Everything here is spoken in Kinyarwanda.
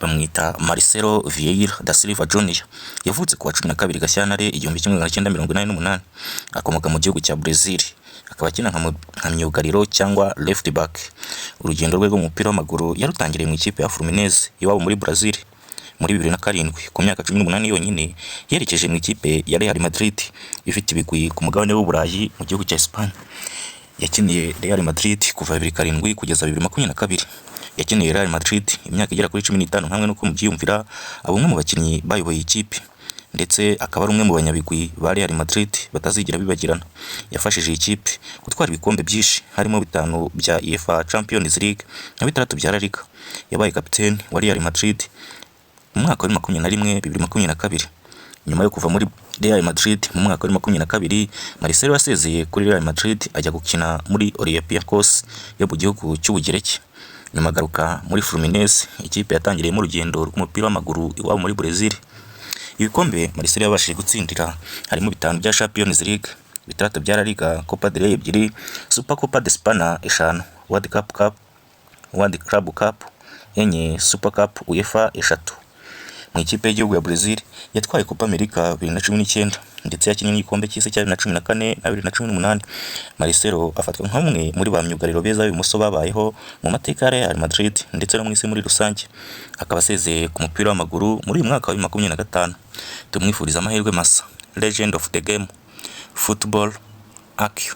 bamwita Marcelo Vieira da Silva Junior. Yavutse kuwa 12 Gashyantare 1988, akomoka mu gihugu cya Brazil. Akaba akina nka myugariro cyangwa left back. Urugendo rwe rw'umupira w'amaguru yarutangiriye mu ikipe ya Fluminense iwabo muri Brazil muri 2007. Ku myaka 18 yonyine yerekeje mu ikipe ya Real Madrid ifite ibigwi ku mugabane w'Uburayi mu gihugu cya Espagne. Yakiniye Real Madrid kuva 2007 kugeza 2022. Yakiniye Real Madrid imyaka igera kuri 15, hamwe nuko mubyiyumvira abumwe mu bakinnyi bayoboye ikipe, ndetse akaba ari umwe mu banyabigwi ba Real Madrid batazigira bibagirana. Yafashije ikipe gutwara ibikombe byinshi, harimo 5 bya UEFA Champions League na 3 bya La Liga. Yabaye kapiteni wa Real Madrid mu mwaka wa 2021-2022. Nyuma yo kuva muri Real Madrid mu mwaka wa 2022, Marcelo yasezeye kuri Real Madrid ajya gukina muri Olympiacos yo mu gihugu cy'Ubugereki. Nyuma agaruka muri Fluminense, ikipe yatangiriye mu rugendo rw'umupira w'amaguru iwabo muri Brazil. Ibikombe Marcelo yabashije gutsindira harimo 5 bya Champions League, 3 bya La Liga, Copa del Rey 2, Super Copa de España 5, World Club Cup 4, Super Cup UEFA 3. Mu ikipe y'igihugu ya Brazil yatwaye Copa America 2019, ndetse yakinnye n'igikombe cy'isi cya 2014 na 2018. Marcelo afatwa nk'umwe muri ba myugariro beza b'imoso babayeho mu mateka ya Real Madrid ndetse no mu isi muri rusange. Akaba asezeye ku mupira w'amaguru muri uyu mwaka wa 2025. Tumwifuriza amahirwe masa. Legend of the game, football, IQ.